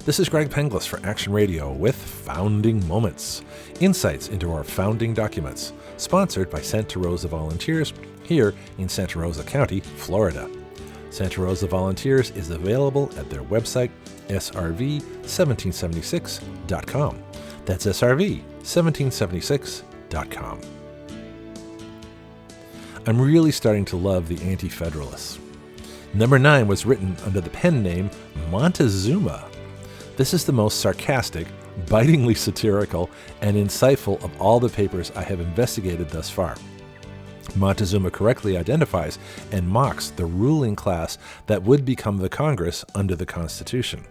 This is Greg Penglis for Action Radio with Founding Moments, insights into our founding documents, sponsored by Santa Rosa Volunteers here in Santa Rosa County, Florida. Santa Rosa Volunteers is available at their website, SRV1776.com. That's SRV1776.com. I'm really starting to love the Anti-Federalists. Number 9 was written under the pen name Montezuma. This is the most sarcastic, bitingly satirical, and insightful of all the papers I have investigated thus far. Montezuma correctly identifies and mocks the ruling class that would become the Congress under the Constitution.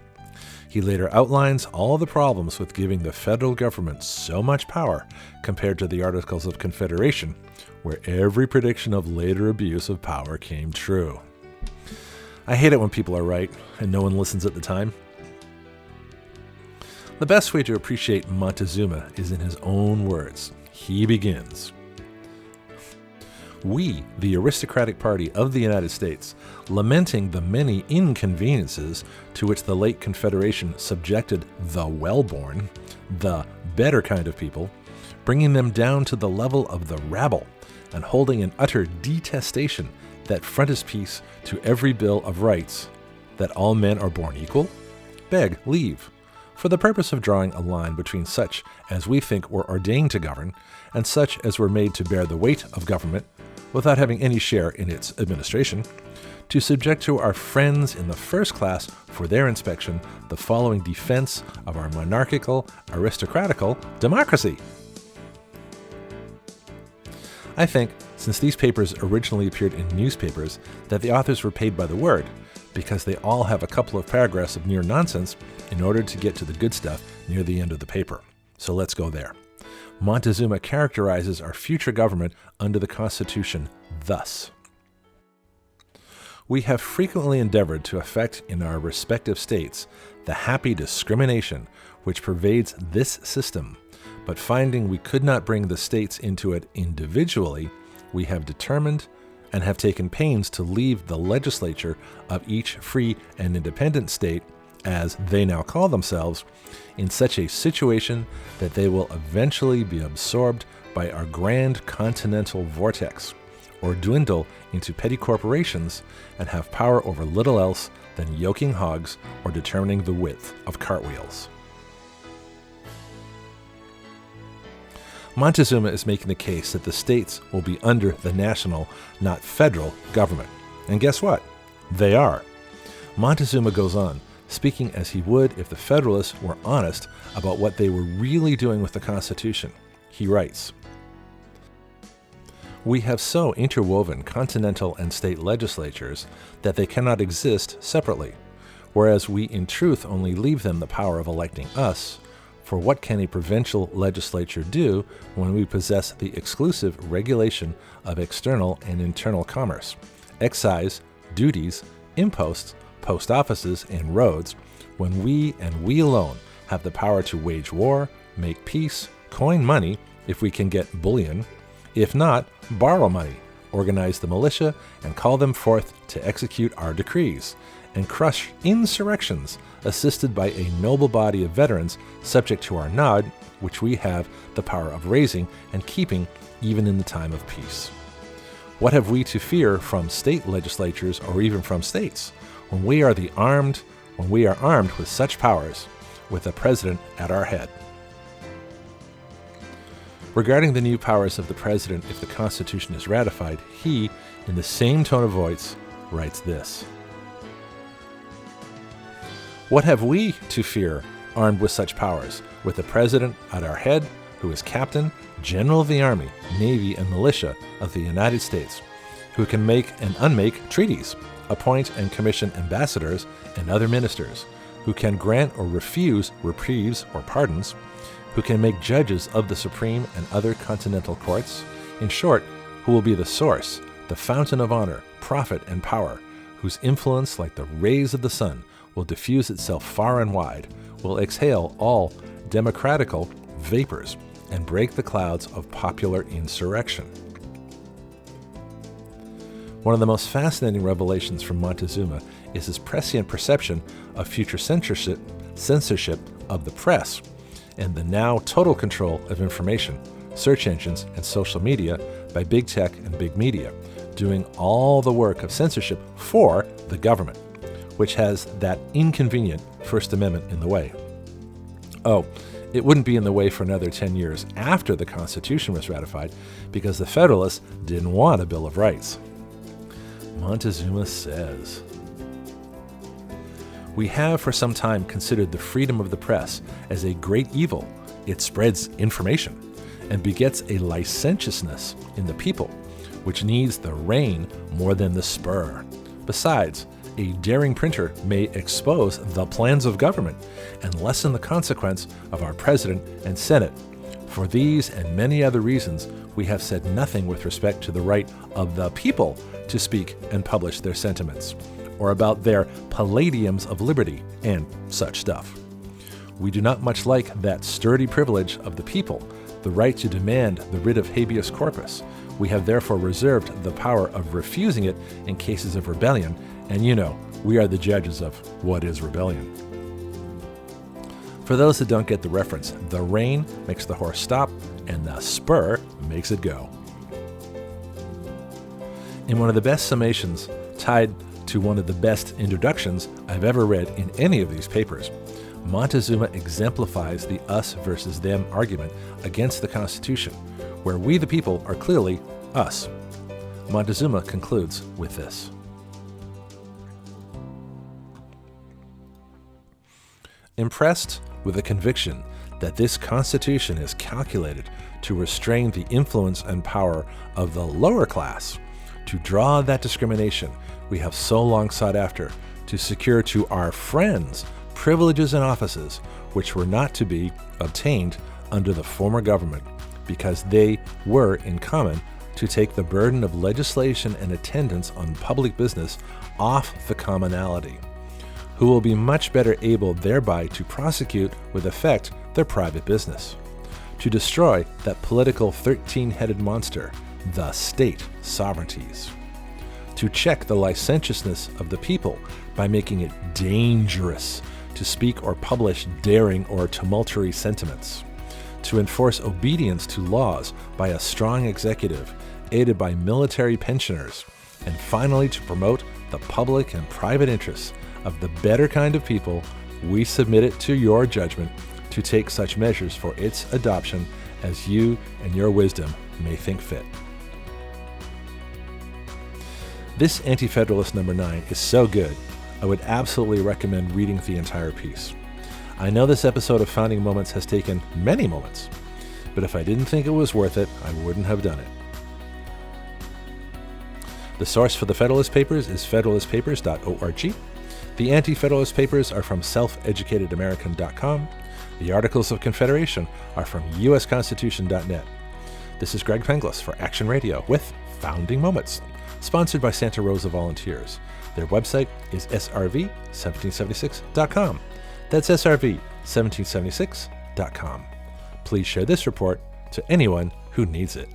He later outlines all the problems with giving the federal government so much power compared to the Articles of Confederation, where every prediction of later abuse of power came true. I hate it when people are right and no one listens at the time. The best way to appreciate Montezuma is in his own words. He begins, "We, the aristocratic party of the United States, lamenting the many inconveniences to which the late Confederation subjected the well-born, the better kind of people, bringing them down to the level of the rabble, and holding in utter detestation that frontispiece to every Bill of Rights, that all men are born equal, beg leave, for the purpose of drawing a line between such as we think were ordained to govern, and such as were made to bear the weight of government, without having any share in its administration, to subject to our friends in the first class for their inspection the following defense of our monarchical, aristocratical democracy." I think, since these papers originally appeared in newspapers, that the authors were paid by the word, because they all have a couple of paragraphs of near nonsense in order to get to the good stuff near the end of the paper. So let's go there. Montezuma characterizes our future government under the Constitution thus: "We have frequently endeavored to effect in our respective states the happy discrimination which pervades this system, but finding we could not bring the states into it individually, we have determined and have taken pains to leave the legislature of each free and independent state, as they now call themselves, in such a situation that they will eventually be absorbed by our grand continental vortex, or dwindle into petty corporations and have power over little else than yoking hogs or determining the width of cartwheels." Montezuma is making the case that the states will be under the national, not federal, government. And guess what? They are. Montezuma goes on, speaking as he would if the Federalists were honest about what they were really doing with the Constitution. He writes, "We have so interwoven continental and state legislatures that they cannot exist separately, whereas we in truth only leave them the power of electing us. For what can a provincial legislature do when we possess the exclusive regulation of external and internal commerce, excise, duties, imposts, post offices, and roads, when we and we alone have the power to wage war, make peace, coin money, if we can get bullion, if not, borrow money, organize the militia, and call them forth to execute our decrees, and crush insurrections, assisted by a noble body of veterans subject to our nod, which we have the power of raising and keeping even in the time of peace. What have we to fear from state legislatures or even from states, when we are armed with such powers, with the president at our head?" Regarding the new powers of the president if the Constitution is ratified, he, in the same tone of voice, writes this: "What have we to fear, armed with such powers, with the President at our head, who is Captain, General of the Army, Navy, and Militia of the United States, who can make and unmake treaties, appoint and commission ambassadors and other ministers, who can grant or refuse reprieves or pardons, who can make judges of the Supreme and other continental courts, in short, who will be the source, the fountain of honor, profit, and power, whose influence, like the rays of the sun, will diffuse itself far and wide, will exhale all democratical vapors, and break the clouds of popular insurrection." One of the most fascinating revelations from Montezuma is his prescient perception of future censorship of the press and the now total control of information, search engines, and social media by big tech and big media, doing all the work of censorship for the government, which has that inconvenient First Amendment in the way. Oh, it wouldn't be in the way for another 10 years after the Constitution was ratified because the Federalists didn't want a Bill of Rights. Montezuma says, "We have for some time considered the freedom of the press as a great evil. It spreads information and begets a licentiousness in the people, which needs the rein more than the spur. Besides, a daring printer may expose the plans of government and lessen the consequence of our President and Senate. For these and many other reasons, we have said nothing with respect to the right of the people to speak and publish their sentiments, or about their palladiums of liberty and such stuff. We do not much like that sturdy privilege of the people, the right to demand the writ of habeas corpus. We have therefore reserved the power of refusing it in cases of rebellion, and we are the judges of what is rebellion." For those that don't get the reference, the rein makes the horse stop, and the spur makes it go. In one of the best summations, tied to one of the best introductions I've ever read in any of these papers, Montezuma exemplifies the us versus them argument against the Constitution, where we the people are clearly us. Montezuma concludes with this. Impressed with the conviction that this Constitution is calculated to restrain the influence and power of the lower class, to draw that discrimination we have so long sought after, to secure to our friends privileges and offices which were not to be obtained under the former government, because they were in common to take the burden of legislation and attendance on public business off the commonality, who will be much better able thereby to prosecute with effect their private business, to destroy that political 13-headed monster, the state sovereignties, to check the licentiousness of the people by making it dangerous to speak or publish daring or tumultuary sentiments, to enforce obedience to laws by a strong executive aided by military pensioners, and finally to promote the public and private interests of the better kind of people. We submit it to your judgment to take such measures for its adoption as you and your wisdom may think fit." This Anti-Federalist number 9 is so good, I would absolutely recommend reading the entire piece. I know this episode of Founding Moments has taken many moments, but if I didn't think it was worth it, I wouldn't have done it. The source for the Federalist Papers is federalistpapers.org. The Anti-Federalist Papers are from selfeducatedamerican.com. The Articles of Confederation are from usconstitution.net. This is Greg Penglis for Action Radio with Founding Moments, sponsored by Santa Rosa Volunteers. Their website is srv1776.com. That's srv1776.com. Please share this report to anyone who needs it.